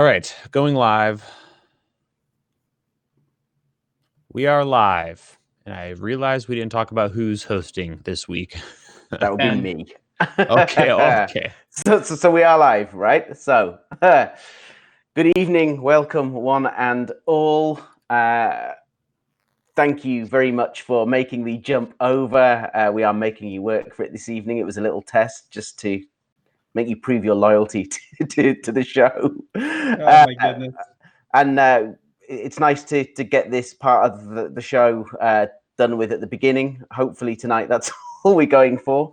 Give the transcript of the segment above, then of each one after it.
All right, going live. We are live, and I realized we didn't talk about who's hosting this week. That would be me. Okay. So we are live, right? So, good evening, welcome one and all. Thank you very much for making the jump over. We are making you work for it this evening. It was a little test just to make you prove your loyalty to the show. Oh my goodness. And it's nice to get this part of the show done with at the beginning. Hopefully tonight that's all we're going for.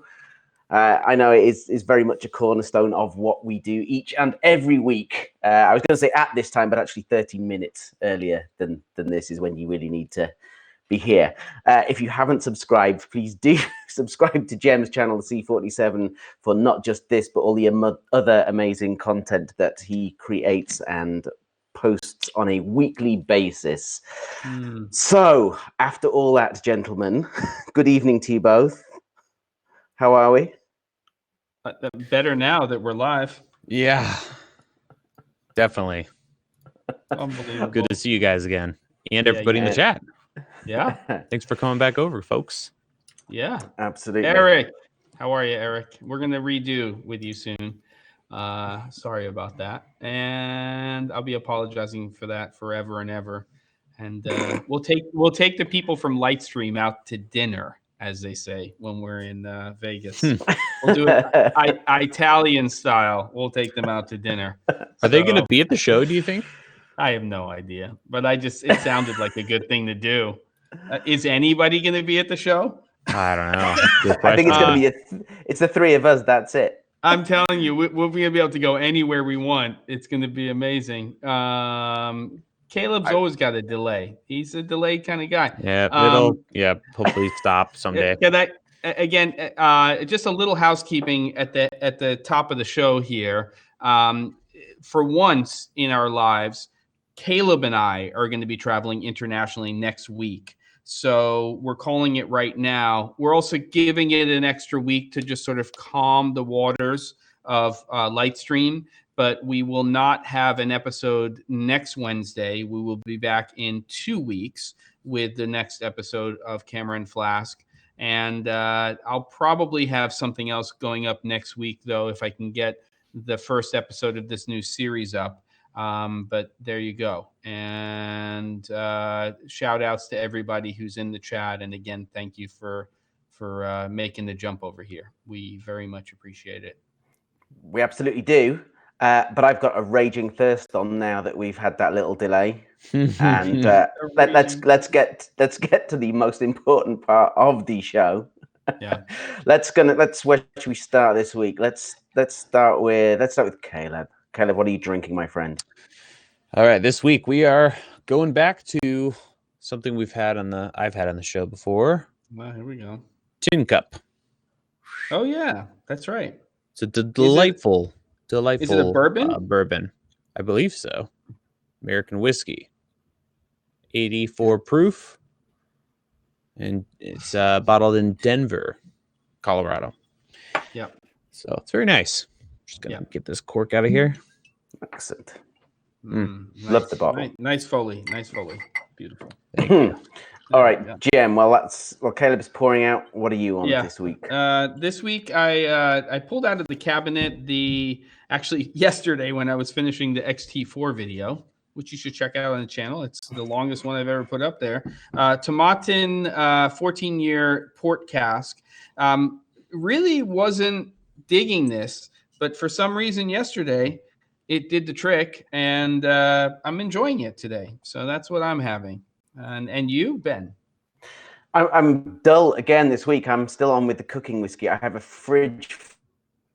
I know it is very much a cornerstone of what we do each and every week. I was going to say at this time, but actually 30 minutes earlier than this is when you really need to be here. If you haven't subscribed, please do subscribe to Jem's channel, the C47, for not just this, but all the other amazing content that he creates and posts on a weekly basis. So, after all that, gentlemen, good evening to you both. How are we? Better now that we're live. Yeah, definitely. Unbelievable. Good to see you guys again, and everybody in the chat. Yeah. Thanks for coming back over, folks. Yeah. Absolutely. Eric, how are you, Eric? We're going to redo with you soon. Sorry about that. And I'll be apologizing for that forever and ever. And we'll take the people from Lightstream out to dinner, as they say, when we're in Vegas. We'll do it Italian style. We'll take them out to dinner. Are they going to be at the show, do you think? I have no idea, but it sounded like a good thing to do. Is anybody going to be at the show? I don't know. I think it's going to be it's the three of us. That's it. I'm telling you, we're going to be able to go anywhere we want. It's going to be amazing. Caleb's always got a delay. He's a delayed kind of guy. Yeah, hopefully stop someday. Again, just a little housekeeping at the top of the show here. For once in our lives, Caleb and I are going to be traveling internationally next week. So we're calling it right now. We're also giving it an extra week to just sort of calm the waters of Lightstream. But we will not have an episode next Wednesday. We will be back in 2 weeks with the next episode of Camera and Flask. And I'll probably have something else going up next week, though, if I can get the first episode of this new series up. But there you go. And shout outs to everybody who's in the chat. And again, thank you for making the jump over here. We very much appreciate it. We absolutely do. But I've got a raging thirst on now that we've had that little delay. And let's get to the most important part of the show. Yeah. Where should we start this week? Let's start with Caleb. Caleb, what are you drinking, my friend? All right, this week we are going back to something I've had on the show before. Well, here we go. Tin Cup. Oh yeah, that's right. It's a delightful. Is it a bourbon? Bourbon, I believe so. American whiskey, 84 proof, and it's bottled in Denver, Colorado. Yeah. So it's very nice. Just gonna get this cork out of here. Excellent. Nice. Love the bottle. Nice Foley. Beautiful. Thank you. All right, Jem. Well, Caleb's pouring out. What are you on this week? This week, I pulled out of the cabinet actually yesterday when I was finishing the X-T4 video, which you should check out on the channel. It's the longest one I've ever put up there. Tomatin 14-year port cask. Really wasn't digging this, but for some reason yesterday it did the trick, and I'm enjoying it today. So that's what I'm having. And you, Ben? I'm dull again this week. I'm still on with the cooking whiskey. I have a fridge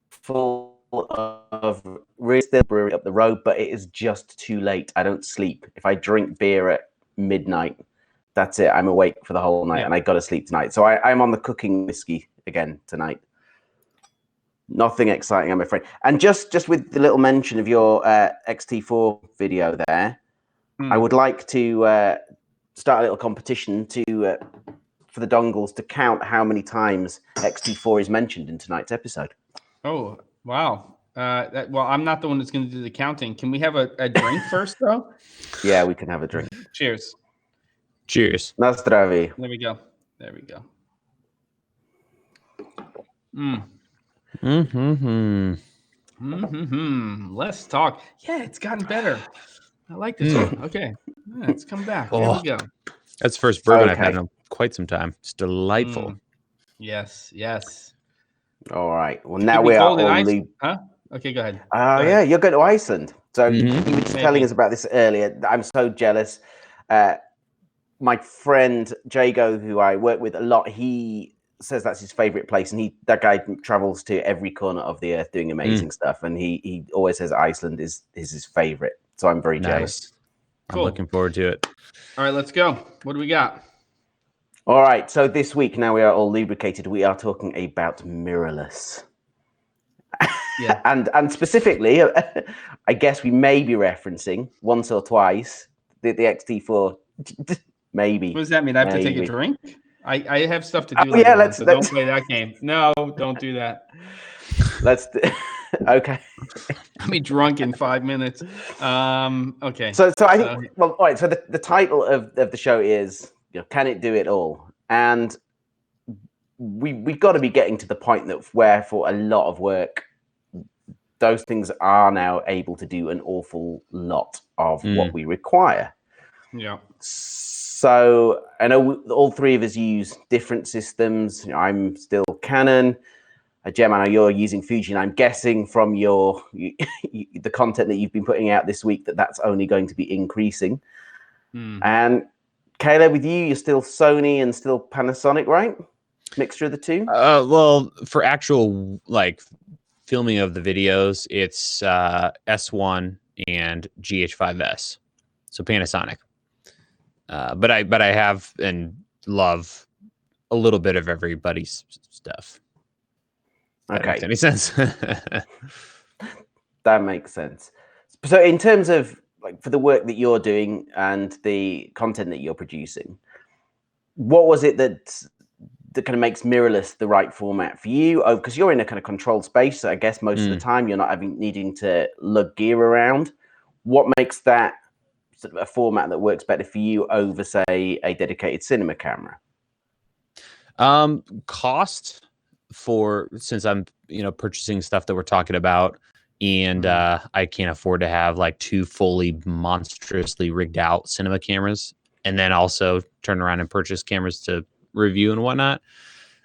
full of really still brewery up the road, but it is just too late. I don't sleep. If I drink beer at midnight, that's it. I'm awake for the whole night, and I got to sleep tonight. So I'm on the cooking whiskey again tonight. Nothing exciting, I'm afraid. And just with the little mention of your X-T4 video there, I would like to start a little competition for the dongles to count how many times X-T4 is mentioned in tonight's episode. Oh, wow. Well, I'm not the one that's going to do the counting. Can we have a drink first, though? Yeah, we can have a drink. Cheers. Cheers. Na zdraví. There we go. There we go. Mm. Let's talk. Yeah, it's gotten better. I like this one. Okay. Yeah, it's come back. There we go. That's the first bourbon I've Okay. had in quite some time. It's delightful. Yes. Yes. All right. Well, Should now be we are cold in all Iceland, huh? Okay, go ahead. Go ahead. Yeah, you're going to Iceland. So Mhm. you were just Maybe. telling us about this earlier. I'm so jealous. My friend Jago, who I work with a lot, he says that's his favorite place, and that guy travels to every corner of the earth doing amazing stuff, and he always says Iceland is his favorite. So I'm very jealous. Nice. Cool. I'm looking forward to it. All right, let's go. What do we got? All right. So this week, now we are all lubricated. We are talking about mirrorless. Yeah. and specifically, I guess we may be referencing once or twice the X-T4. Maybe. What does that mean? I have to take a Maybe. drink? I have stuff to do. Oh, yeah, later on, let's- so let's- don't play that game. No, don't do that. Let's okay. I'll be drunk in 5 minutes. Okay. So I think well, all right. So the title of the show is, can it do it all? And we've got to be getting to the point that where for a lot of work, those things are now able to do an awful lot of what we require. Yeah. So I know all three of us use different systems. I'm still Canon. Jem, I know you're using Fuji, and I'm guessing from the content that you've been putting out this week that's only going to be increasing. And Caleb, with you, you're still Sony and still Panasonic, right? Mixture of the two? Well, for actual filming of the videos, it's S1 and GH5S, so Panasonic. But I have and love a little bit of everybody's stuff. That Okay, makes any sense? that makes sense. So in terms of for the work that you're doing and the content that you're producing, what was it that kind of makes mirrorless the right format for you? Oh, because you're in a kind of controlled space, so I guess most of the time you're not needing to lug gear around. What makes that sort of a format that works better for you over, say, a dedicated cinema camera? Cost, since I'm purchasing stuff that we're talking about, and I can't afford to have two fully monstrously rigged out cinema cameras, and then also turn around and purchase cameras to review and whatnot.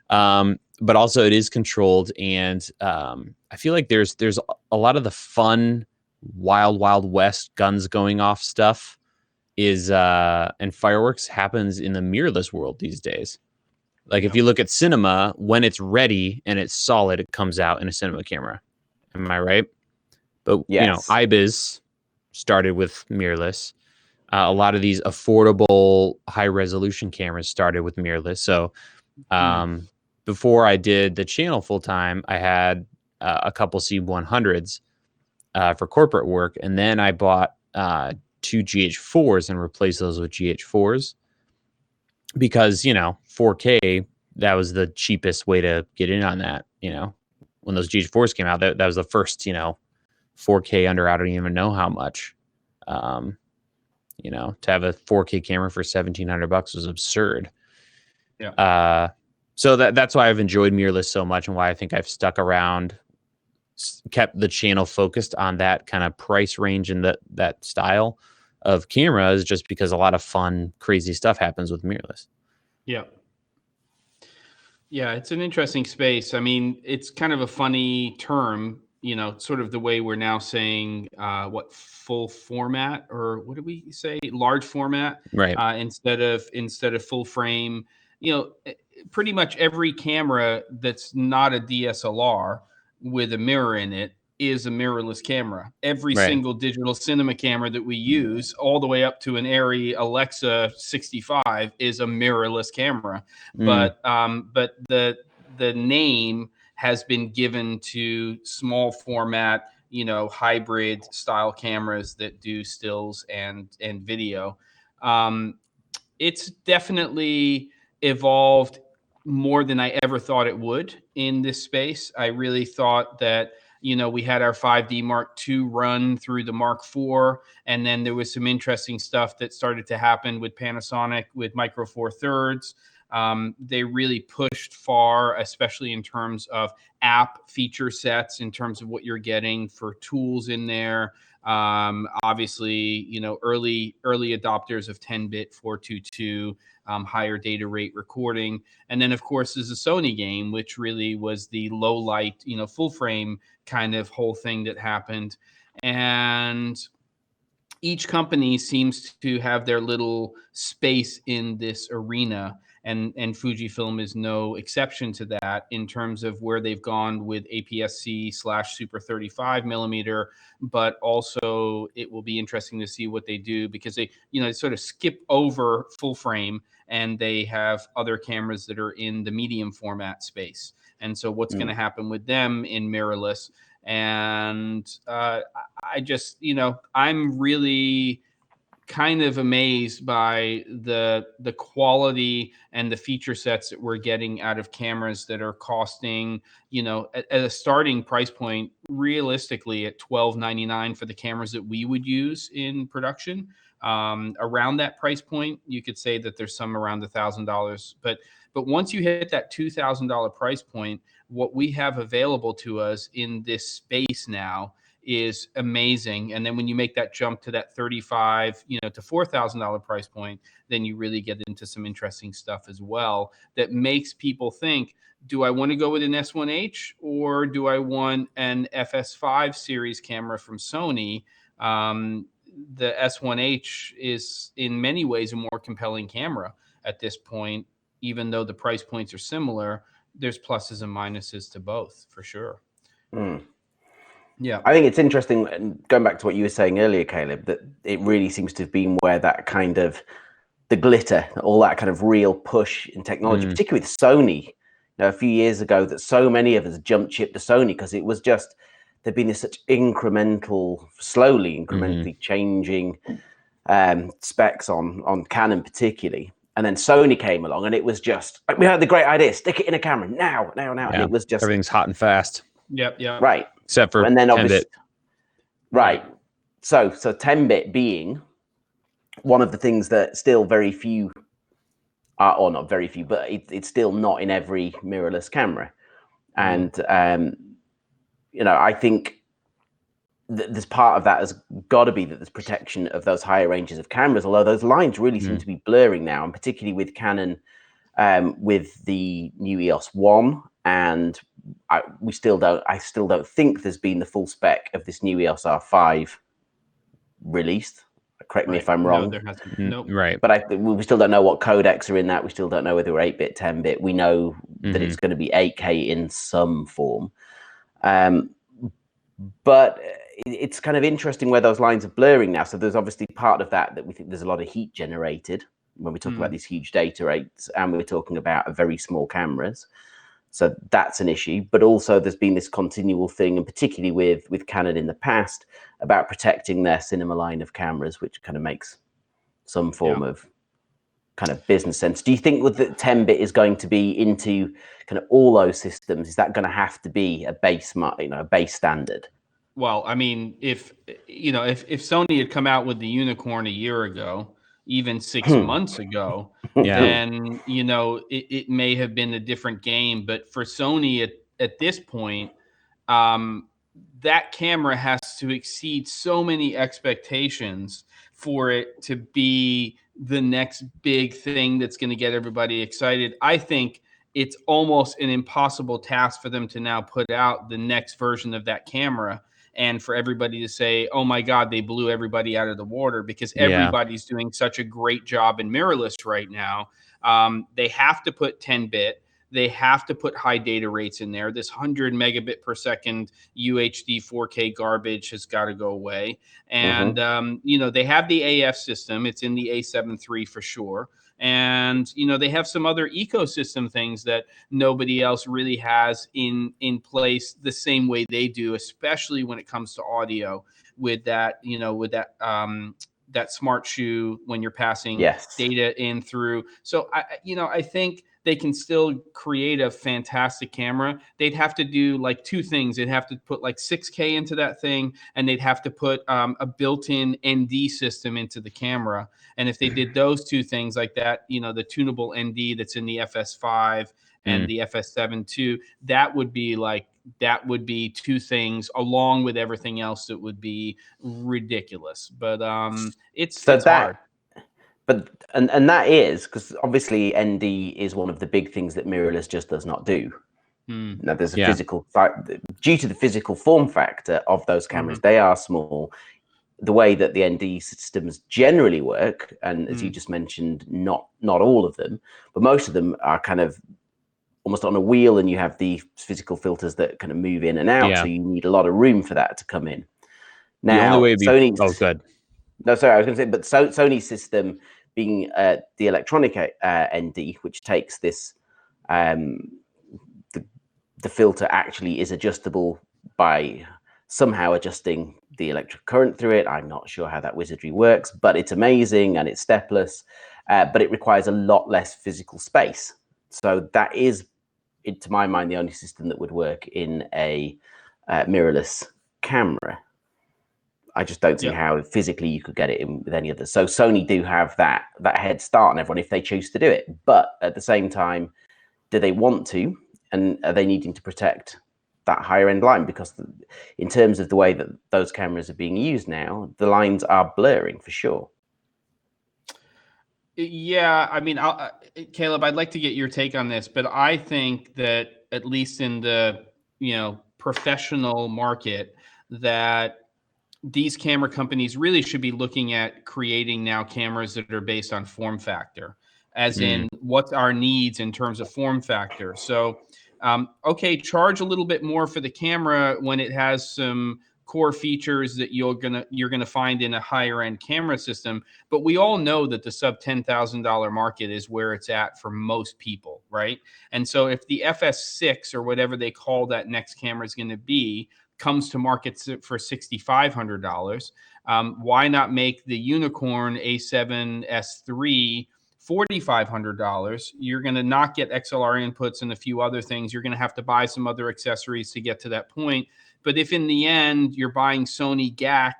But also it is controlled, and I feel like there's a lot of the fun wild west guns going off stuff is and fireworks happens in the mirrorless world these days. If you look at cinema, when it's ready and it's solid, it comes out in a cinema camera. Am I right? But yes. iBiz started with mirrorless. A lot of these affordable high resolution cameras started with mirrorless. So before I did the channel full time, I had a couple C100s for corporate work, and then I bought 2 GH4s and replaced those with GH4s because 4K, that was the cheapest way to get in on that. When those GH4s came out, that was the first 4K under, I don't even know how much. To have a 4K camera for $1,700 was absurd. Yeah. So that's why I've enjoyed mirrorless so much, and why I think I've stuck around, kept the channel focused on that kind of price range and that style of camera, is just because a lot of fun, crazy stuff happens with mirrorless. Yeah. Yeah, it's an interesting space. I mean, it's kind of a funny term, sort of the way we're now saying full format, or what do we say? Large format, right? Instead of full frame. Pretty much every camera that's not a DSLR with a mirror in it is a mirrorless camera. Every single digital cinema camera that we use, all the way up to an Arri Alexa 65, is a mirrorless camera. But the name has been given to small format, hybrid style cameras that do stills and video. It's definitely evolved more than I ever thought it would in this space. I really thought that We had our 5D Mark II run through the Mark IV, and then there was some interesting stuff that started to happen with Panasonic with Micro Four Thirds. They really pushed far, especially in terms of app feature sets, in terms of what you're getting for tools in there. Obviously, early adopters of 10-bit 422, higher data rate recording. And then, of course, there's a Sony game, which really was the low light, full frame kind of whole thing that happened. And each company seems to have their little space in this arena. And Fujifilm is no exception to that in terms of where they've gone with APS-C / Super 35 millimeter. But also, it will be interesting to see what they do, because they sort of skip over full frame, and they have other cameras that are in the medium format space. And so what's going to happen with them in mirrorless? And I just, I'm really kind of amazed by the quality and the feature sets that we're getting out of cameras that are costing, at a starting price point, realistically at $12.99 for the cameras that we would use in production. Around that price point, you could say that there's some around $1,000, but once you hit that $2,000 price point, what we have available to us in this space now is amazing. And then when you make that jump to that $3,500, to $4,000 price point, then you really get into some interesting stuff as well that makes people think, do I want to go with an S1H, or do I want an FS5 series camera from Sony? The S1H is in many ways a more compelling camera at this point, even though the price points are similar. There's pluses and minuses to both, for sure. Yeah, I think it's interesting, and going back to what you were saying earlier, Caleb, that it really seems to have been where that kind of the glitter, all that kind of real push in technology, particularly with Sony, a few years ago, that so many of us jumped ship to Sony because it was just, there'd been this such slowly incrementally changing specs on Canon particularly. And then Sony came along, and it was just, we had the great idea, stick it in a camera now. Yeah. And it was just, everything's hot and fast. Yep. Right. Except for and then 10-bit. Right. So 10-bit being one of the things that still very few are, or not very few, but it's still not in every mirrorless camera. And, I think this part of that has got to be that there's protection of those higher ranges of cameras, although those lines really seem to be blurring now, and particularly with Canon, with the new EOS 1, and I still don't think there's been the full spec of this new EOS R5 released. Correct me if I'm wrong. No, there hasn't. Nope. Right. But we still don't know what codecs are in that. We still don't know whether we're 8-bit, 10-bit. We know that it's going to be 8K in some form. But it's kind of interesting where those lines are blurring now. So there's obviously part of that we think there's a lot of heat generated when we talk about these huge data rates, and we're talking about very small cameras. So that's an issue. But also there's been this continual thing, and particularly with Canon in the past, about protecting their cinema line of cameras, which kind of makes some form of kind of business sense. Do you think with the 10-bit is going to be into kind of all those systems? Is that going to have to be a base, a base standard? Well, I mean, if Sony had come out with the unicorn a year ago, even 6 months ago, then it may have been a different game. But for Sony at this point, that camera has to exceed so many expectations for it to be the next big thing that's going to get everybody excited. I think it's almost an impossible task for them to now put out the next version of that camera, and for everybody to say, oh my God, they blew everybody out of the water, because everybody's doing such a great job in mirrorless right now. They have to put 10-bit. They have to put high data rates in there. This 100 megabit per second UHD 4K garbage has got to go away. And, they have the AF system. It's in the A7 III for sure. And, they have some other ecosystem things that nobody else really has in place the same way they do, especially when it comes to audio with that, that smart shoe when you're passing data in through. So, I think they can still create a fantastic camera. They'd have to do like two things. They'd have to put like 6K into that thing, and they'd have to put a built-in ND system into the camera. And if they did those two things like that, you know, the tunable ND that's in the FS5 and the FS7 too, that would be two things along with everything else that would be ridiculous. But it's hard. But and that is because obviously ND is one of the big things that mirrorless just does not do. Now there's a physical, due to the physical form factor of those cameras, they are small. The way that the ND systems generally work, and as you just mentioned, not all of them, but most of them are kind of almost on a wheel, and you have the physical filters that kind of move in and out. So you need a lot of room for that to come in. Now, Sony's, good. No, sorry, I was going to say, but Sony's system being the electronic ND, which takes this, the filter actually is adjustable by somehow adjusting the electric current through it. I'm not sure how that wizardry works, but it's amazing and it's stepless, but it requires a lot less physical space. So that is, to my mind, the only system that would work in a mirrorless camera. I just don't see how physically you could get it in with any others. So Sony do have that head start on everyone if they choose to do it. But at the same time, do they want to? And are they needing to protect that higher end line? Because in terms of the way that those cameras are being used now, the lines are blurring for sure. Yeah, I mean, Caleb, I'd like to get your take on this, but I think that at least in the, professional market, that these camera companies really should be looking at creating now cameras that are based on form factor, as in what's our needs in terms of form factor. So, okay, charge a little bit more for the camera when it has some core features that you're gonna find in a higher end camera system. But we all know that the sub $10,000 market is where it's at for most people, right? And so if the FS6 or whatever they call that next camera is going to be comes to market for $6,500, why not make the unicorn A7S3 $4,500? You're going to not get XLR inputs and a few other things. You're going to have to buy some other accessories to get to that point. But if in the end you're buying Sony GAC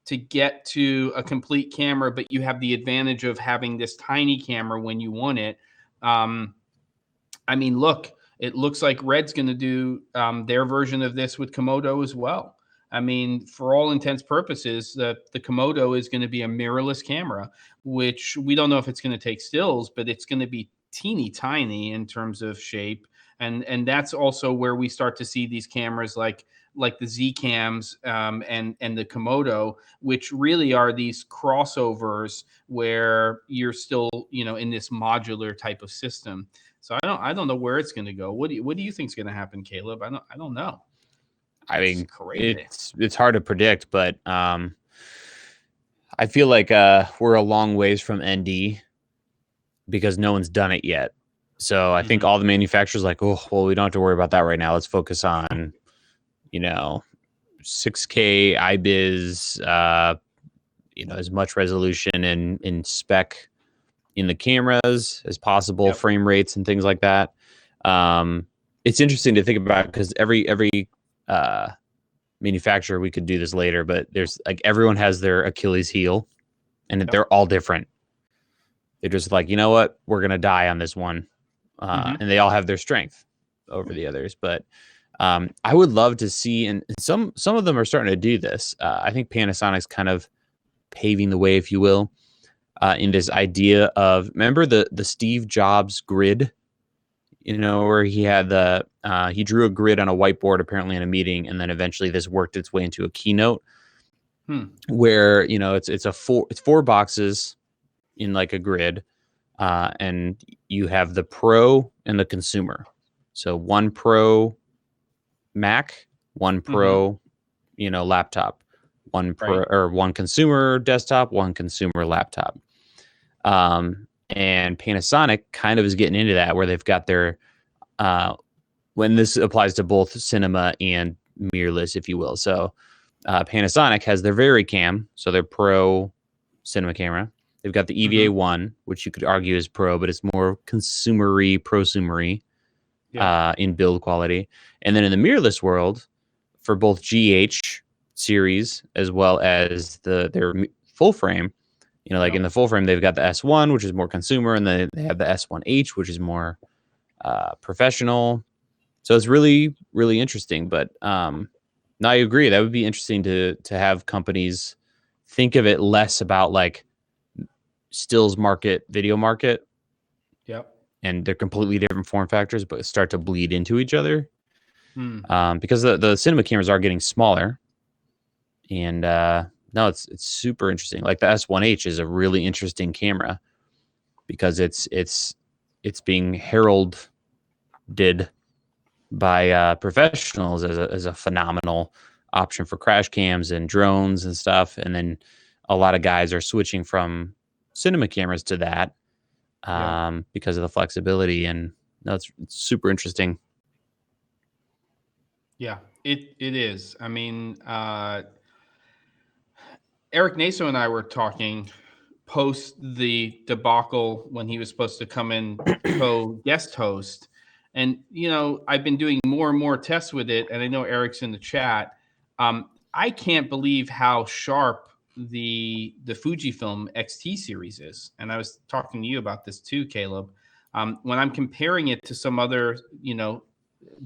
to get to a complete camera, but you have the advantage of having this tiny camera when you want it, I mean, look, it looks like Red's going to do their version of this with Komodo as well. I mean, for all intents purposes, the Komodo is going to be a mirrorless camera, which we don't know if it's going to take stills, but it's going to be teeny tiny in terms of shape. And that's also where we start to see these cameras like the Z cams and the Komodo, which really are these crossovers where you're still, in this modular type of system. So I don't know where it's going to go. What do you think is going to happen, Caleb? I don't know. I mean, it's hard to predict, but I feel like we're a long ways from ND because no one's done it yet. So I think all the manufacturers like, oh, well, we don't have to worry about that right now. Let's focus on, 6K IBIS, as much resolution and in spec in the cameras as possible, frame rates and things like that. It's interesting to think about because every manufacturer, we could do this later, but there's like everyone has their Achilles heel and they're all different. They're just like, you know what, we're going to die on this one. And they all have their strength over the others. But I would love to see, and some of them are starting to do this. I think Panasonic's kind of paving the way, if you will, in this idea of, remember the Steve Jobs grid, where he had he drew a grid on a whiteboard apparently in a meeting, and then eventually this worked its way into a keynote where, it's four boxes in like a grid, and you have the pro and the consumer. So one pro Mac, one pro, laptop, one pro or one consumer desktop, one consumer laptop. And Panasonic kind of is getting into that where they've got their, when this applies to both cinema and mirrorless, if you will. So Panasonic has their VariCam, so their pro cinema camera. They've got the EVA 1, which you could argue is pro, but it's more consumery, prosumery in build quality. And then in the mirrorless world, for both GH series as well as their full frame, you know, like in the full frame, they've got the S1, which is more consumer, and then they have the S1H, which is more professional. So it's really, really interesting. But no, I agree. That would be interesting to have companies think of it less about like stills market, video market. Yep. And they're completely different form factors, but start to bleed into each other. Because the cinema cameras are getting smaller. And no, it's super interesting. Like the S1H is a really interesting camera because it's being heralded by professionals as a phenomenal option for crash cams and drones and stuff. And then a lot of guys are switching from cinema cameras to that because of the flexibility. And no, it's super interesting. Yeah, it is. I mean, Eric Naso and I were talking post the debacle when he was supposed to come in co-guest host. And, you know, I've been doing more and more tests with it. And I know Eric's in the chat. I can't believe how sharp the Fujifilm X-T series is. And I was talking to you about this too, Caleb. When I'm comparing it to some other, you know,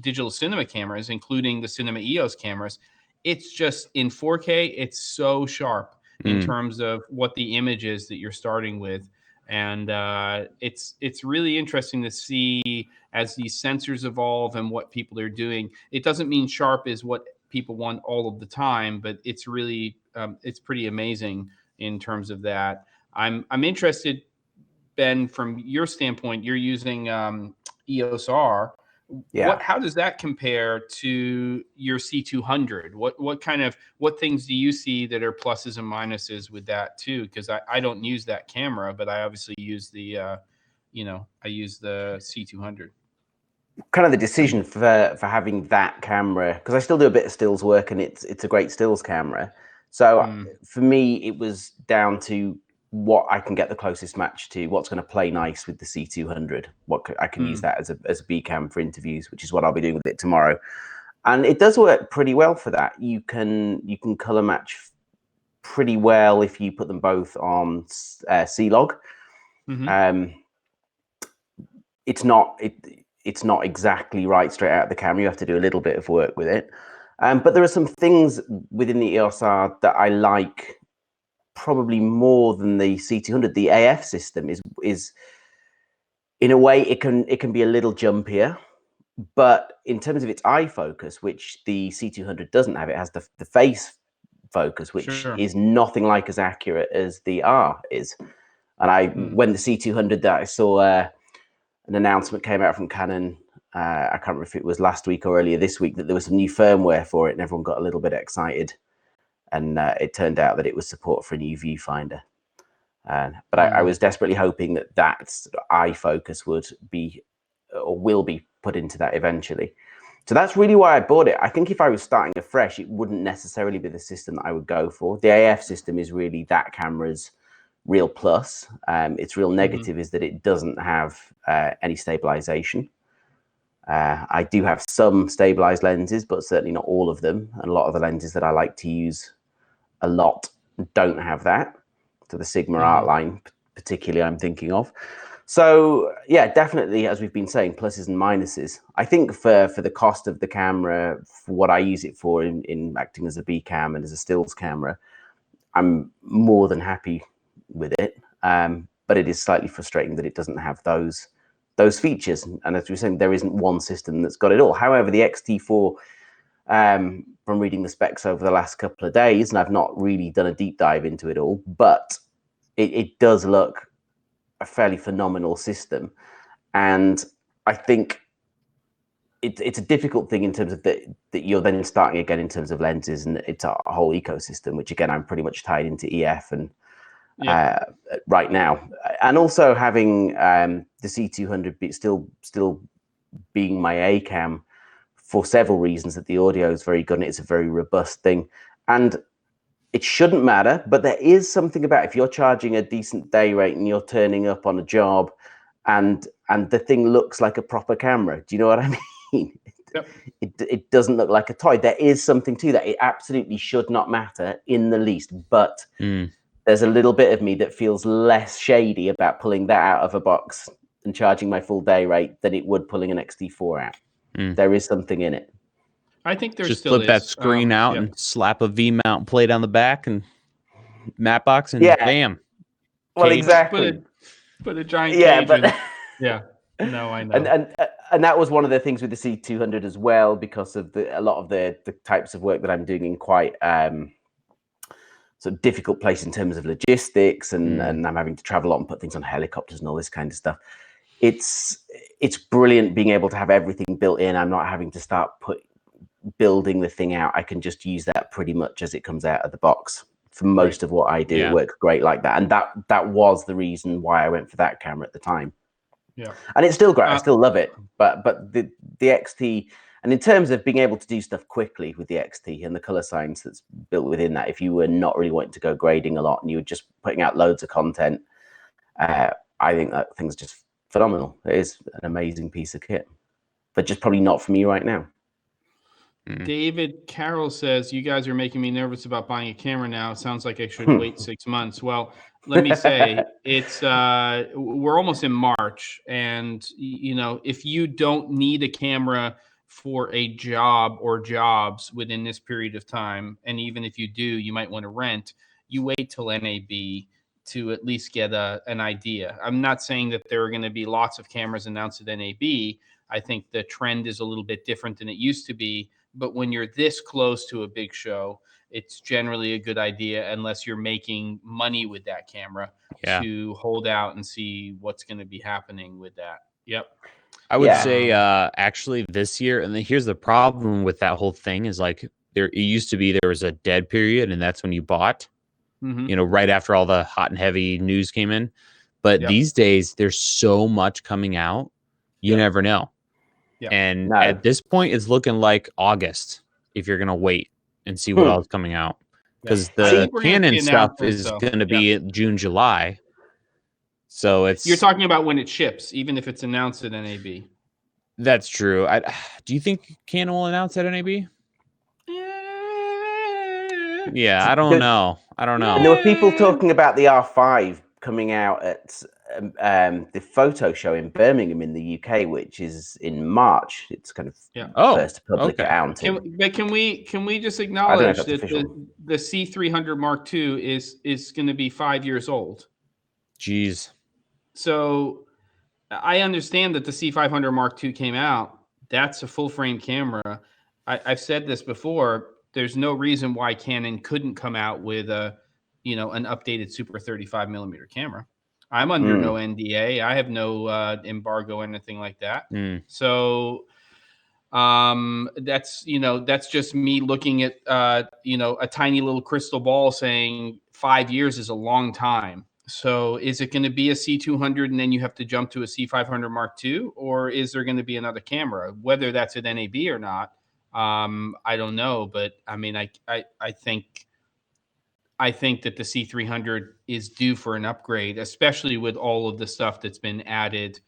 digital cinema cameras, including the Cinema EOS cameras, it's just in 4K, it's so sharp in terms of what the image is that you're starting with. And it's really interesting to see as these sensors evolve and what people are doing. It doesn't mean sharp is what people want all of the time, but it's really it's pretty amazing in terms of that. I'm interested, Ben, from your standpoint, you're using EOS R. Yeah. How does that compare to your C200? What things do you see that are pluses and minuses with that too? Because I don't use that camera, but I obviously use the I use the C200. Kind of the decision for having that camera, because I still do a bit of stills work, and it's a great stills camera. So for me, it was down to what I can get the closest match to, what's going to play nice with the C200. I can use that as a B cam for interviews, which is what I'll be doing with it tomorrow. And it does work pretty well for that. You can color match pretty well if you put them both on C-Log. It's not exactly right straight out of the camera. You have to do a little bit of work with it. But there are some things within the EOS R that I like probably more than the C200. The AF system is in a way it can be a little jumpier, but in terms of its eye focus, which the C200 doesn't have, it has the face focus, which is nothing like as accurate as the R is. And when the C200 that I saw an announcement came out from Canon, I can't remember if it was last week or earlier this week, that there was some new firmware for it, and everyone got a little bit excited. And it turned out that it was support for a new viewfinder. But I was desperately hoping that eye focus would be or will be put into that eventually. So that's really why I bought it. I think if I was starting afresh, it wouldn't necessarily be the system that I would go for. The AF system is really that camera's real plus. Its real negative is that it doesn't have any stabilization. I do have some stabilized lenses, but certainly not all of them. And a lot of the lenses that I like to use a lot don't have that. So the Sigma Art line, particularly, I'm thinking of. So yeah, definitely, as we've been saying, pluses and minuses. I think for the cost of the camera, for what I use it for in acting as a B cam and as a stills camera, I'm more than happy with it. But it is slightly frustrating that it doesn't have those features. And as we were saying, there isn't one system that's got it all. However, the X-T4, from reading the specs over the last couple of days, and I've not really done a deep dive into it all, but it does look a fairly phenomenal system. And I think it's a difficult thing in terms of that you're then starting again in terms of lenses, and it's a whole ecosystem, which again, I'm pretty much tied into EF and right now. And also having the C200 still being my A cam, for several reasons, that the audio is very good and it's a very robust thing. And it shouldn't matter, but there is something about if you're charging a decent day rate and you're turning up on a job and the thing looks like a proper camera. Do you know what I mean? Yep. It doesn't look like a toy. There is something to that. It absolutely should not matter in the least, but there's a little bit of me that feels less shady about pulling that out of a box and charging my full day rate than it would pulling an X-T4 out. There is something in it. I think there's just still flip that screen out and slap a V-mount plate on the back and matte box and bam. Well, Cage. exactly. Put a giant cage but in. Yeah. No, I know. And that was one of the things with the C200 as well, because of a lot of the types of work that I'm doing in quite sort of difficult place in terms of logistics, and I'm having to travel a lot and put things on helicopters and all this kind of stuff. It's brilliant being able to have everything built in. I'm not having to start building the thing out. I can just use that pretty much as it comes out of the box for most of what I do. It works great like that, and that was the reason why I went for that camera at the time. Yeah, and it's still great. I still love it, but the XT, and in terms of being able to do stuff quickly with the XT and the color science that's built within that, if you were not really wanting to go grading a lot and you were just putting out loads of content, I think that thing's just phenomenal. It is an amazing piece of kit, but just probably not for me right now. David Carroll says, you guys are making me nervous about buying a camera now. It sounds like I should wait 6 months. Well, let me say, it's we're almost in March, and you know, if you don't need a camera for a job or jobs within this period of time, and even if you do, you might want to rent, you wait till NAB to at least get an idea. I'm not saying that there are going to be lots of cameras announced at NAB. I think the trend is a little bit different than it used to be. But when you're this close to a big show, it's generally a good idea, unless you're making money with that camera, to hold out and see what's going to be happening with that. Yep. I would say actually this year, and then here's the problem with that whole thing is like it used to be there was a dead period, and that's when you bought, you know, right after all the hot and heavy news came in. But these days there's so much coming out, you never know. And at this point, it's looking like August if you're gonna wait and see what else is coming out, because the Canon stuff is going to be June, July. So you're talking about when it ships, even if it's announced at NAB. That's true. Do you think Canon will announce at NAB? Yeah, I don't know. And there were people talking about the R5 coming out at the photo show in Birmingham in the UK, which is in March. It's kind of first public outing. Can we just acknowledge that the C300 Mark II is going to be 5 years old? Jeez. So I understand that the C500 Mark II came out. That's a full frame camera. I've said this before. There's no reason why Canon couldn't come out with an updated Super 35 millimeter camera. I'm under no NDA. I have no embargo or anything like that. So that's just me looking at a tiny little crystal ball saying 5 years is a long time. So is it going to be a C200 and then you have to jump to a C500 Mark II, or is there going to be another camera? Whether that's at NAB or not, I don't know. But I mean, I think that the C300 is due for an upgrade, especially with all of the stuff that's been added,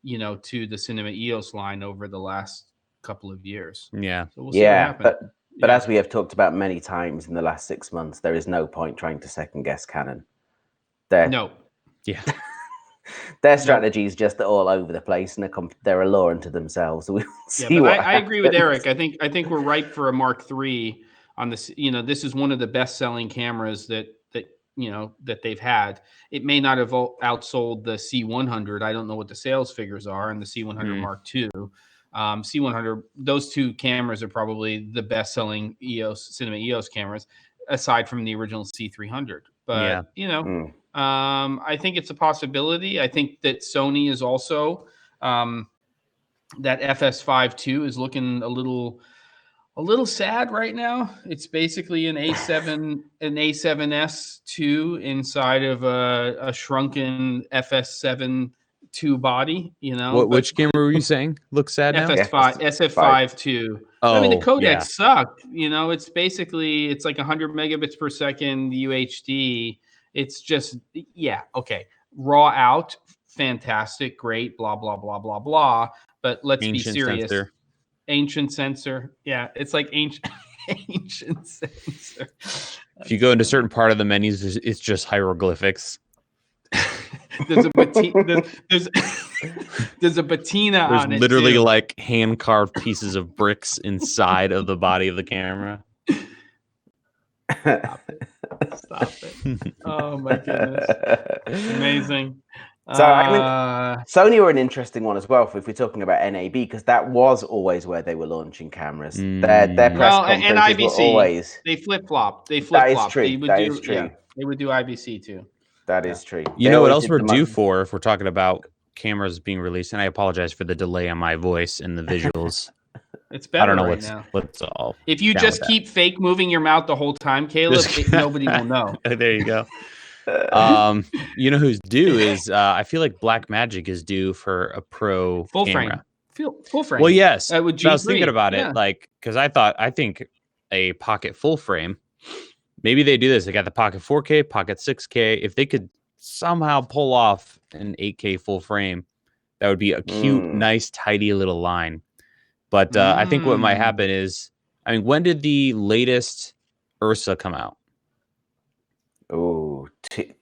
to the Cinema EOS line over the last couple of years. Yeah. So we'll see what happens. But as we have talked about many times in the last 6 months, there is no point trying to second guess Canon. Their strategy is just all over the place, and they're a law unto themselves. So we'll see what I agree with Eric. I think we're ripe for a Mark III on this. This is one of the best-selling cameras that they've had. It may not have outsold the C100. I don't know what the sales figures are, and the C100 Mark II. C100, those two cameras are probably the best-selling Cinema EOS cameras, aside from the original C300. But I think it's a possibility. I think that Sony is also that FS5 II is looking a little sad right now. It's basically an A7S II inside of a shrunken FS7 II body, you know. Which camera were you saying looks sad now? FS5, SF5 II. I mean, the Oh, codecs yeah. suck. You know, it's like 100 megabits per second UHD. It's just, yeah, okay. Raw out, fantastic, great, blah, blah, blah, blah, blah. But let's be serious. Sensor. Ancient sensor. Yeah, it's like ancient ancient sensor. If you go into a certain part of the menus, it's just hieroglyphics. There's a patina. There's a patina There's on it. literally too. like hand carved pieces of bricks inside of the body of the camera. Stop it. Oh my goodness. Amazing. So I mean, Sony were an interesting one as well if we're talking about NAB, because that was always where they were launching cameras. Their press conferences and IBC, were always. they flip flop. They flip flop. That is true. That is true. Yeah, they would do IBC too. That is true. You know what else we're due for if we're talking about cameras being released? And I apologize for the delay on my voice and the visuals. It's better. I don't know right now. what's all. If you just keep fake moving your mouth the whole time, Caleb, nobody will know. There you go. You know who's due is I feel like Blackmagic is due for a pro full camera. frame. Full frame. Well, yes. With G3. I was thinking about it, like, because I think a Pocket full frame. Maybe they do this. They got the Pocket 4K, Pocket 6K. If they could somehow pull off an 8K full frame, that would be a cute, nice, tidy little line. But I think what might happen is, I mean, when did the latest Ursa come out? Oh, 3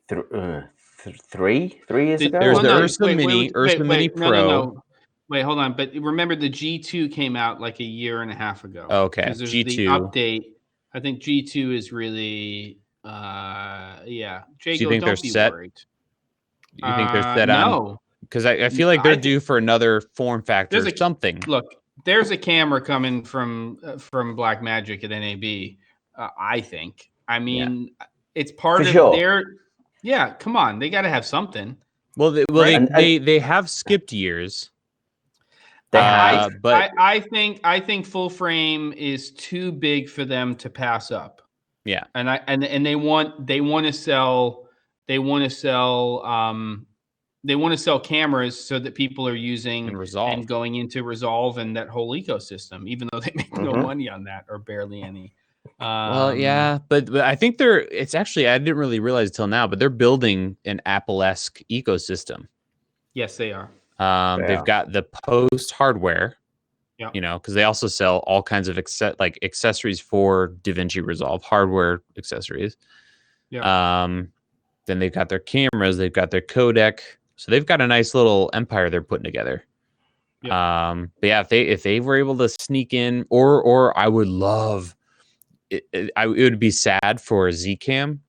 years ago. There's the Ursa Mini, Ursa Mini Pro. No. Wait, hold on. But remember, the G2 came out like a year and a half ago. Okay, There's G2 the update. I think G2 is really, yeah. Jago, do you think they're set? Worried. You think they're set on? No, because I feel like they're due for another form factor or something. Look, there's a camera coming from Blackmagic at NAB. I think. I mean, it's part of their. Yeah, come on, they got to have something. Well, they have skipped years. But I think full frame is too big for them to pass up. Yeah, and they want to sell cameras so that people are using and going into Resolve and that whole ecosystem, even though they make no money on that or barely any. Well, yeah, but I think it's actually, I didn't really realize until now, but they're building an Apple-esque ecosystem. Yes, they are. They've got the post hardware, you know, because they also sell all kinds of accessories for DaVinci Resolve, hardware accessories. Yeah. Then they've got their cameras, they've got their codec, so they've got a nice little empire they're putting together. Yeah. But yeah, if they were able to sneak in, or I would love it would be sad for Zcam,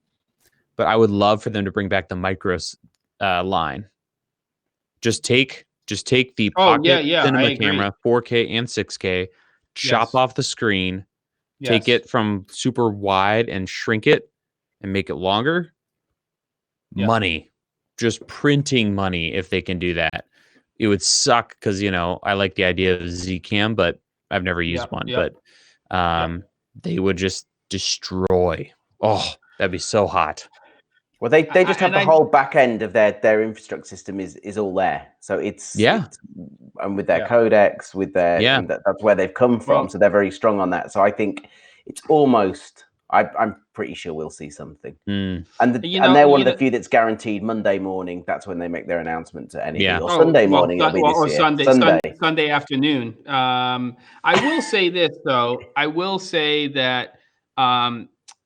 but I would love for them to bring back the Micros line. Just take the Pocket cinema camera, 4K and 6K, chop off the screen, take it from super wide and shrink it and make it longer. Money, just printing money. If they can do that, it would suck because, you know, I like the idea of Zcam, but I've never used one. But they would just destroy. Oh, that'd be so hot. Well, they just have the whole back end of their infrastructure system is all there. So it's and with their codecs, with their that's where they've come from. So they're very strong on that. So I think it's almost. I'm pretty sure we'll see something. And they're one of the few that's guaranteed Monday morning. That's when they make their announcement to NAB. Or Sunday morning. Or Sunday afternoon. I will say this though. I will say that.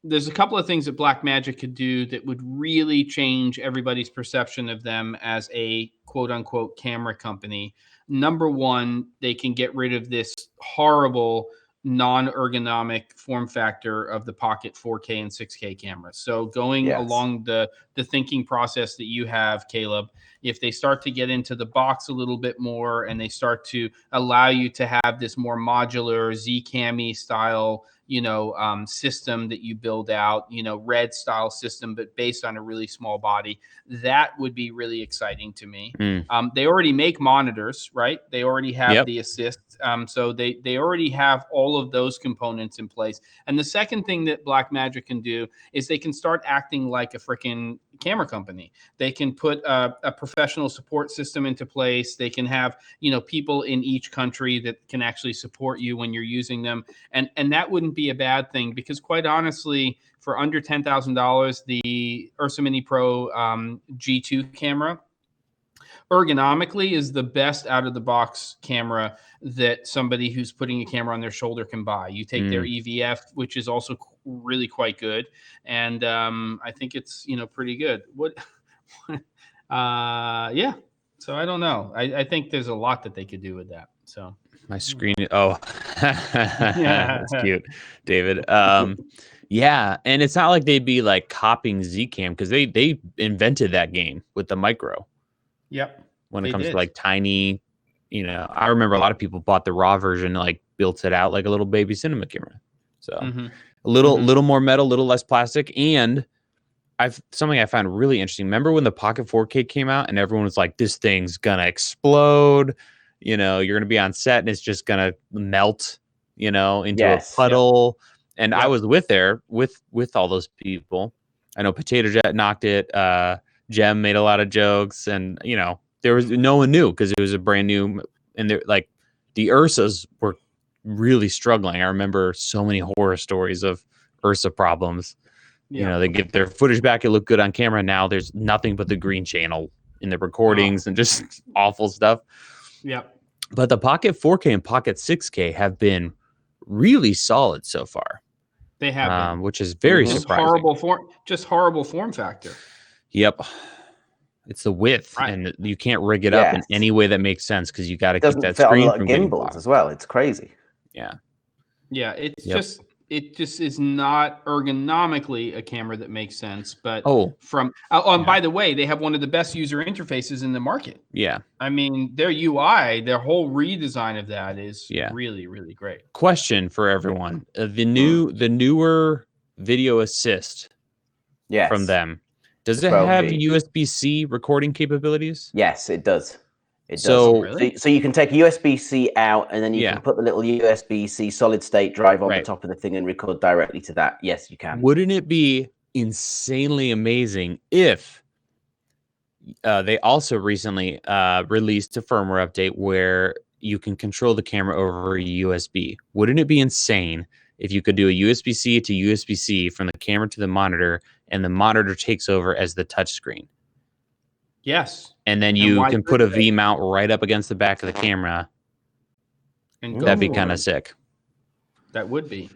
There's a couple of things that Blackmagic could do that would really change everybody's perception of them as a quote unquote camera company. Number one, they can get rid of this horrible non-ergonomic form factor of the Pocket 4K and 6K cameras. So going along the thinking process that you have, Caleb, if they start to get into the box a little bit more and they start to allow you to have this more modular Zcam-y style, system that you build out, red style system, but based on a really small body. That would be really exciting to me. They already make monitors, right? They already have the assist. So they already have all of those components in place. And the second thing that Blackmagic can do is they can start acting like a freaking camera company. They can put a professional support system into place. They can have, people in each country that can actually support you when you're using them. And that wouldn't be a bad thing, because quite honestly, for under $10,000, the Ursa Mini Pro G2 camera ergonomically is the best out of the box camera that somebody who's putting a camera on their shoulder can buy. You take their EVF, which is also really quite good, and I think it's pretty good. Yeah. So I don't know. I think there's a lot that they could do with that. So my screen. Oh, that's cute, David. Yeah, and it's not like they'd be like copying Zcam, because they invented that game with the micro. Yep. When it comes to like tiny, I remember a lot of people bought the raw version, like built it out like a little baby cinema camera. So a little more metal, a little less plastic. And something I found really interesting. Remember when the Pocket 4K came out and everyone was like, this thing's gonna explode. You're gonna be on set and it's just gonna melt, into a puddle. And I was with all those people. I know Potato Jet knocked it. Jem made a lot of jokes, and there was no one knew, because it was a brand new, and the Ursas were really struggling. I remember so many horror stories of Ursa problems. They get their footage back, it looked good on camera. Now there's nothing but the green channel in the recordings and just awful stuff. Yep. But the Pocket 4K and Pocket 6K have been really solid so far. They have been. Which is very surprising. Horrible form factor. Yep. It's the width, and you can't rig it up in any way that makes sense, because you got to keep that screen from getting blocked as well. It's crazy. Yeah. It just is not ergonomically a camera that makes sense. But by the way, they have one of the best user interfaces in the market. Yeah. I mean, their UI, their whole redesign of that is really, really great. Question for everyone: the newer video assist from them, does it have USB-C recording capabilities? Yes, it does. It does. So you can take a USB-C out, and then you can put the little USB-C solid state drive on the top of the thing and record directly to that. Yes, you can. Wouldn't it be insanely amazing if they also recently released a firmware update where you can control the camera over USB? Wouldn't it be insane if you could do a USB-C to USB-C from the camera to the monitor, and the monitor takes over as the touch screen? Yes. And then you can put a V mount right up against the back of the camera. And that'd be kind of sick. That would be.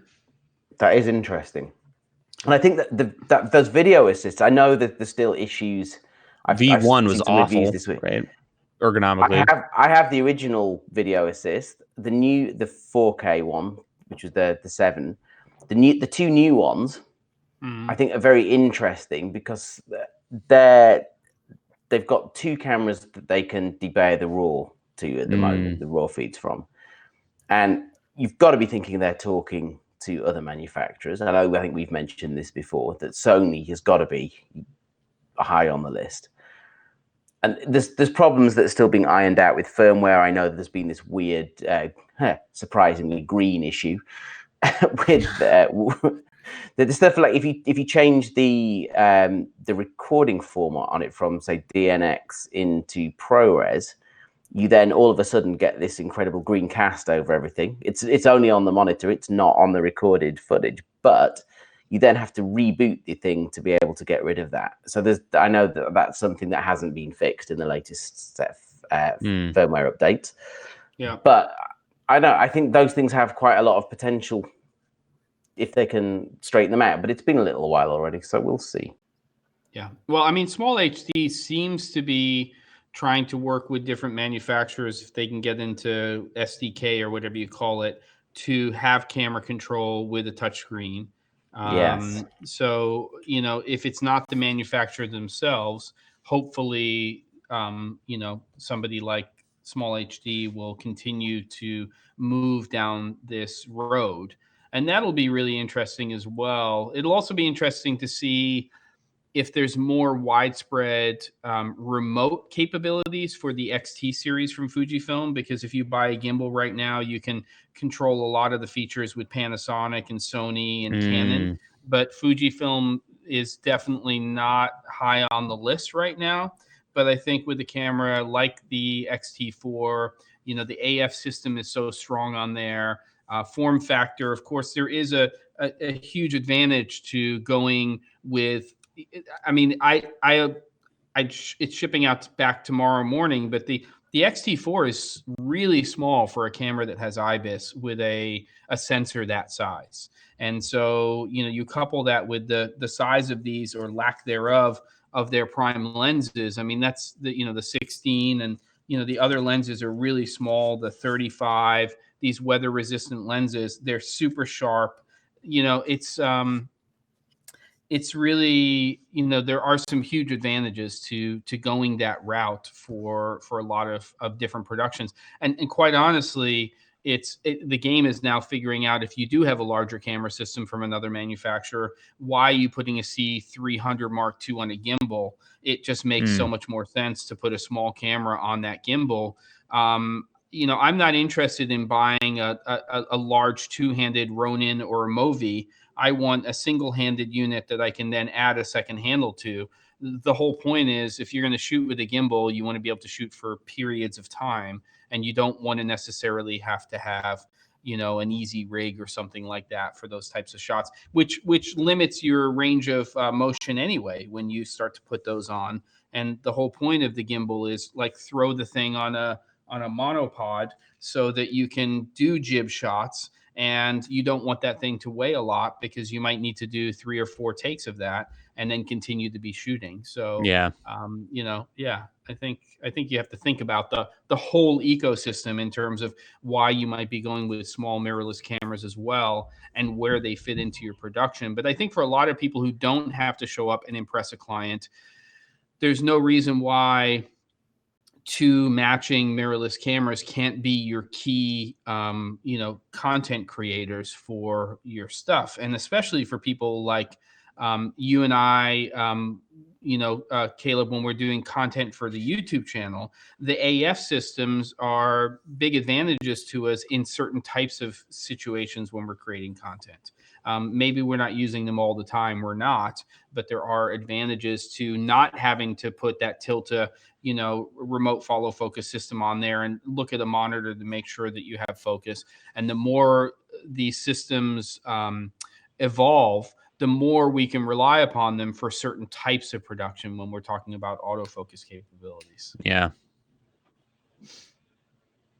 That is interesting. And I think that those video assists, I know that there's still issues. V1 was awful this week, right? Ergonomically. I have the original video assist, the 4K one, which was the 7. The two new ones, I think, are very interesting, because they've got two cameras that they can debar the RAW to at the moment, the RAW feeds from. And you've got to be thinking they're talking to other manufacturers. And I think we've mentioned this before, that Sony has got to be high on the list. And there's problems that are still being ironed out with firmware. I know there's been this weird, surprisingly green issue with the stuff like if you change the recording format on it from, say, DNX into ProRes, you then all of a sudden get this incredible green cast over everything. It's only on the monitor, it's not on the recorded footage, but you then have to reboot the thing to be able to get rid of that. So I know that's something that hasn't been fixed in the latest firmware updates. Yeah, but I think those things have quite a lot of potential if they can straighten them out, but it's been a little while already, so we'll see. Yeah. Well, I mean, Small HD seems to be trying to work with different manufacturers, if they can get into SDK or whatever you call it, to have camera control with a touchscreen. Yes. So, if it's not the manufacturer themselves, hopefully, somebody like Small HD will continue to move down this road. and that'll be really interesting as well. It'll also be interesting to see if there's more widespread remote capabilities for the XT series from Fujifilm, because if you buy a gimbal right now, you can control a lot of the features with Panasonic and Sony and Canon, but Fujifilm is definitely not high on the list right now. But I think with the camera like the X-T4, you know, the AF system is so strong on there. Form factor, of course, there is a huge advantage to going with. I mean, it's shipping out back tomorrow morning, but the X-T4 is really small for a camera that has IBIS with a sensor that size. And so, you know, you couple that with the size of these, or lack thereof, of their prime lenses. I mean, that's the 16, and the other lenses are really small, the 35, these weather resistant lenses, they're super sharp. It's really, there are some huge advantages to going that route for a lot of different productions. And quite honestly, the game is now figuring out, if you do have a larger camera system from another manufacturer, why are you putting a C300 Mark II on a gimbal? It just makes so much more sense to put a small camera on that gimbal. I'm not interested in buying a large two-handed Ronin or a Movi. I want a single-handed unit that I can then add a second handle to. The whole point is, if you're going to shoot with a gimbal, you want to be able to shoot for periods of time, and you don't want to necessarily have to have, an easy rig or something like that for those types of shots, which limits your range of motion anyway when you start to put those on. And the whole point of the gimbal is, like, throw the thing on a monopod so that you can do jib shots, and you don't want that thing to weigh a lot, because you might need to do 3 or 4 takes of that and then continue to be shooting. So I think you have to think about the whole ecosystem in terms of why you might be going with small mirrorless cameras as well, and where they fit into your production. But I think for a lot of people who don't have to show up and impress a client, there's no reason why 2 matching mirrorless cameras can't be your key, content creators for your stuff. And especially for people like you and I, Caleb, when we're doing content for the YouTube channel, the AF systems are big advantages to us in certain types of situations when we're creating content. Maybe we're not using them all the time. We're not, but there are advantages to not having to put that Tilta, remote follow focus system on there and look at a monitor to make sure that you have focus. And the more these systems evolve, the more we can rely upon them for certain types of production when we're talking about autofocus capabilities. Yeah.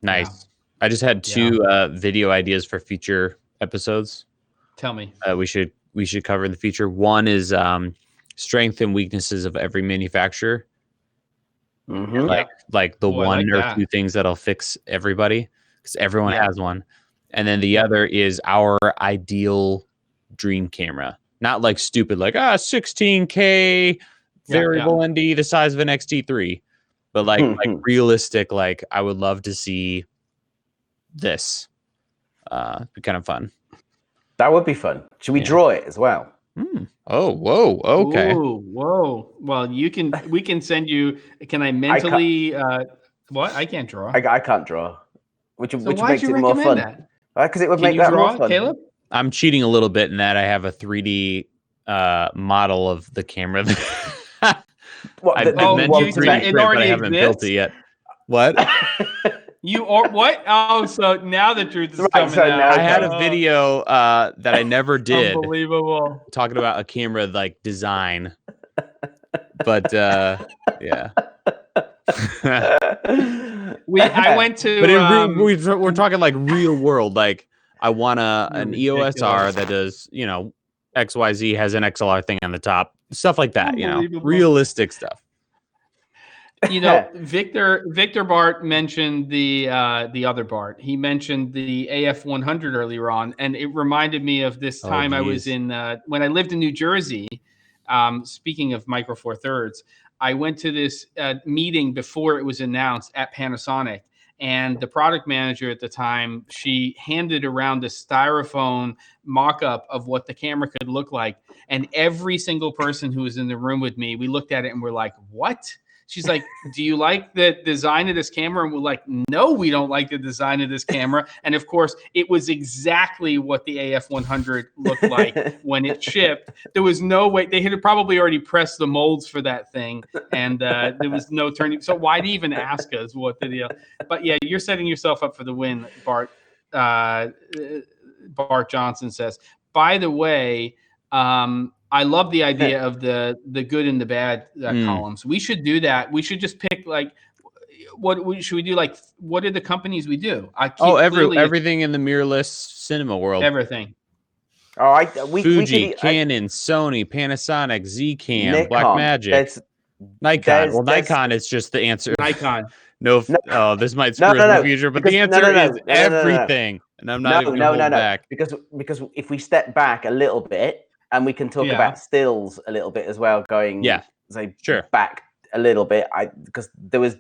Nice. Yeah. I just had 2 video ideas for future episodes. Tell me. We should cover in the future. One is strength and weaknesses of every manufacturer. Mm-hmm. Like the one or 2 things that'll fix everybody, because everyone has one. And then the other is our ideal dream camera. Not like stupid, like 16K variable ND, the size of an X-T3, but like realistic. Like, I would love to see this. Be kind of fun. That would be fun. Should we draw it as well? Oh, whoa, okay. Ooh, whoa. Well, we can send you. Can I mentally? What? I can't draw. I can't draw. Which makes it more fun. Because it would make that more fun. Caleb? I'm cheating a little bit in that I have a 3D model of the camera. I've mentioned 3D print, but I haven't built it yet. What? You are what? Oh, so now the truth is coming out. I had a video that I never did. Unbelievable. Talking about a camera like design, but yeah. I went to. But we're talking like real world. Like, I want an EOS R that does, XYZ, has an XLR thing on the top, stuff like that. Realistic stuff. Victor Bart mentioned the other Bart. He mentioned the AF100 earlier on, and it reminded me of this time I was in when I lived in New Jersey. Speaking of Micro Four Thirds, I went to this meeting before it was announced at Panasonic, And the product manager at the time, she handed around a styrofoam mock-up of what the camera could look like. And every single person who was in the room with me, we looked at it and we're like, what? She's like, do you like the design of this camera? And we're like, no, we don't like the design of this camera. And of course, it was exactly what the AF100 looked like when it shipped. There was no way. They had probably already pressed the molds for that thing. And there was no turning. So why'd he even ask us what the deal? But yeah, you're setting yourself up for the win, Bart. Bart Johnson says, by the way, I love the idea of the good and the bad columns. We should do that. We should just pick like should we do? Like, what are the companies we do? Everything in the mirrorless cinema world. Everything. Oh, Fuji, Canon, Sony, Panasonic, Zcam, Blackmagic, Nikon. Nikon is just the answer. Nikon. Oh, this might screw up in the future, but the answer is everything. And I'm not even going to hold back. Because if we step back a little bit, and we can talk about stills a little bit as well, going back a little bit. Because there was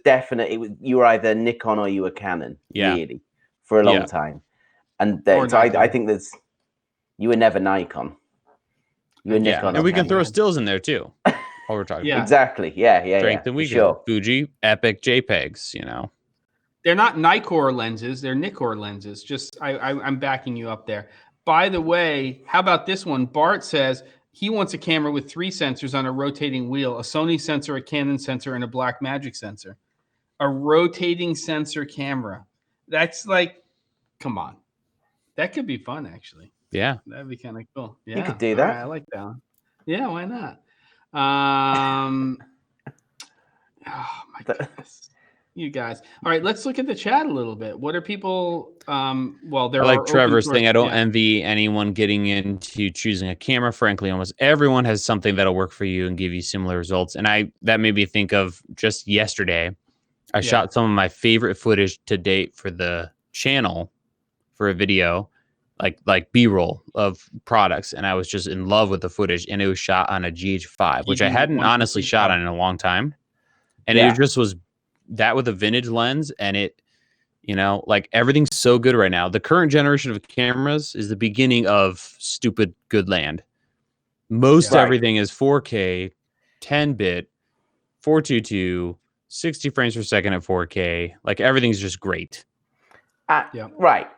you were either Nikon or you were Canon, really, for a long time. And so I think you were never Nikon. You were Nikon. And we can throw stills in there too. While we're talking. Exactly. Yeah. Strength and weakness. Fuji, Epic, JPEGs. You know, they're not Nikkor lenses; they're Nikkor lenses. Just I'm backing you up there. By the way, how about this one? Bart says he wants a camera with 3 sensors on a rotating wheel, a Sony sensor, a Canon sensor, and a Blackmagic sensor. A rotating sensor camera. That's like, come on. That could be fun, actually. Yeah. That'd be kind of cool. Yeah. You could do that. Right, I like that one. Yeah, why not? Oh, my goodness. You guys. All right, let's look at the chat a little bit. What are people there I like Trevor's thing. I don't envy anyone getting into choosing a camera. Frankly, almost everyone has something that'll work for you and give you similar results. And that made me think of just yesterday. I shot some of my favorite footage to date for the channel for a video, like B-roll of products, and I was just in love with the footage, and it was shot on a GH5, which I hadn't honestly shot on in a long time. And it just was that with a vintage lens, and it, like everything's so good right now. The current generation of cameras is the beginning of stupid good land. Most everything is 4K, 10-bit, 422, 60 frames per second at 4K. Like everything's just great. Right.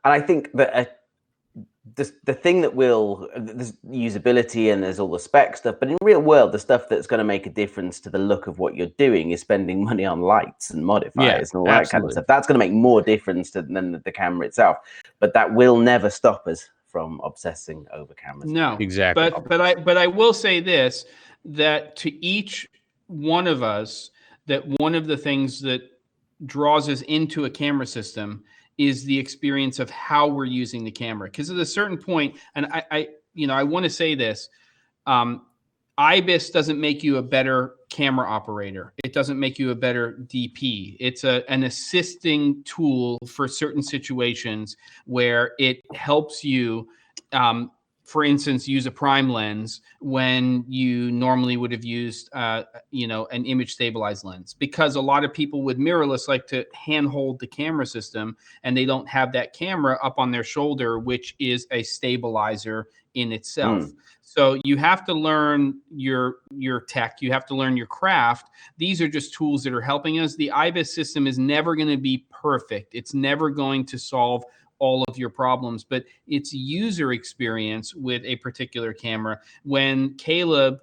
And I think that the thing that there's usability and there's all the spec stuff, but in real world, the stuff that's going to make a difference to the look of what you're doing is spending money on lights and modifiers and all that kind of stuff. That's going to make more difference than the camera itself, but that will never stop us from obsessing over cameras. No, exactly. But I will say this, that to each one of us, that one of the things that draws us into a camera system is the experience of how we're using the camera. Because at a certain point, and I want to say this, IBIS doesn't make you a better camera operator. It doesn't make you a better DP. It's an assisting tool for certain situations where it helps you, for instance, use a prime lens when you normally would have used, an image stabilized lens, because a lot of people with mirrorless like to handhold the camera system, and they don't have that camera up on their shoulder, which is a stabilizer in itself. So you have to learn your tech. You have to learn your craft. These are just tools that are helping us. The IBIS system is never going to be perfect. It's never going to solve all of your problems, but it's user experience with a particular camera. When Caleb,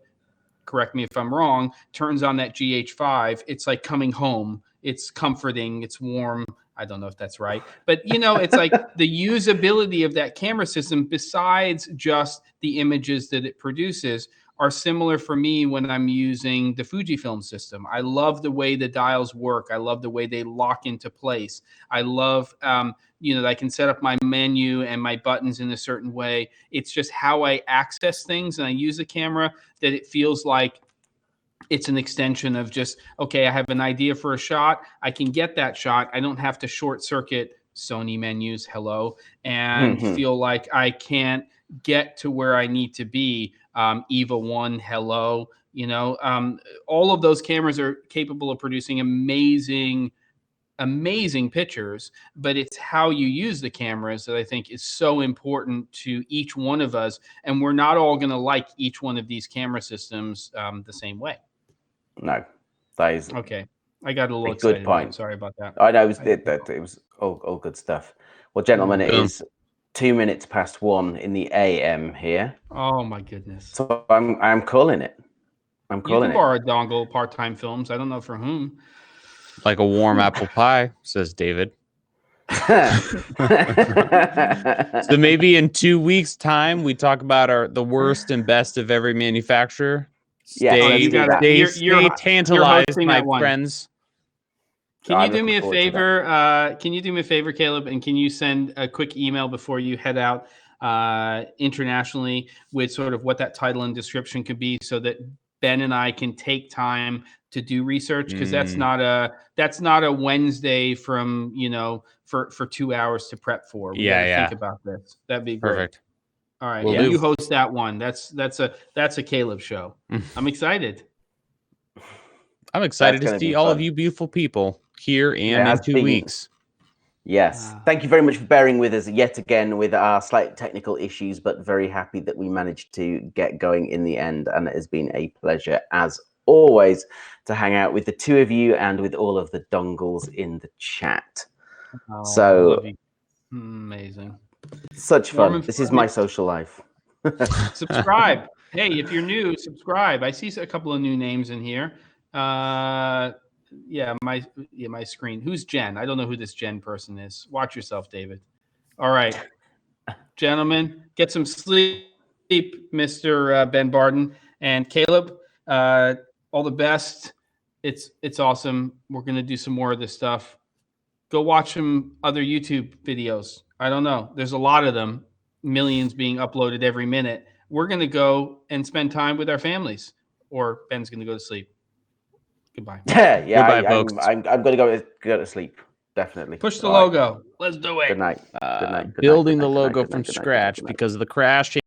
correct me if I'm wrong, turns on that GH5, it's like coming home. It's comforting. It's warm. I don't know if that's right, but it's like the usability of that camera system, besides just the images that it produces, are similar for me when I'm using the Fujifilm system. I love the way the dials work. I love the way they lock into place. I love, that I can set up my menu and my buttons in a certain way. It's just how I access things and I use the camera that it feels like it's an extension of just, okay, I have an idea for a shot. I can get that shot. I don't have to short circuit Sony menus, and feel like I can't get to where I need to be. EVA 1, all of those cameras are capable of producing amazing amazing pictures, but it's how you use the cameras that I think is so important to each one of us. And we're not all going to like each one of these camera systems the same way. No, that is okay. I got a little a excited. good point. Sorry about that. I know it was all good stuff. Well, gentlemen, it is 2 minutes past 1 in the AM here. Oh my goodness! So I'm calling it. I'm calling it. You can borrow a dongle, part-time films. I don't know for whom. Like a warm apple pie, says David. So maybe in 2 weeks' time, we talk about the worst and best of every manufacturer. Stay tantalized, my friends. Can you do me a favor? Can you do me a favor, Caleb? And can you send a quick email before you head out internationally with sort of what that title and description could be, so that Ben and I can take time to do research, because that's not a Wednesday from for 2 hours to prep for. We gotta think about this. That'd be great. Perfect. All right, you host that one. That's a Caleb show. I'm excited. I'm excited to see all of you beautiful people here and in 2 weeks. Yes. Thank you very much for bearing with us yet again with our slight technical issues, but very happy that we managed to get going in the end. And it has been a pleasure, as always, to hang out with the two of you and with all of the dongles in the chat. So amazing. Such fun. This is my social life. Subscribe. Hey, if you're new, subscribe. I see a couple of new names in here. My screen. Who's Jen? I don't know who this Jen person is. Watch yourself, David. All right, gentlemen, get some sleep, Mr. Ben Barden and Caleb. All the best. It's awesome. We're gonna do some more of this stuff. Go watch some other YouTube videos. I don't know. There's a lot of them, millions being uploaded every minute. We're gonna go and spend time with our families, or Ben's gonna go to sleep. Goodbye. Goodbye, folks. I'm going to go to sleep. Definitely. Push the logo. Let's do it. Good night. Good night. Building the logo from scratch because of the crash.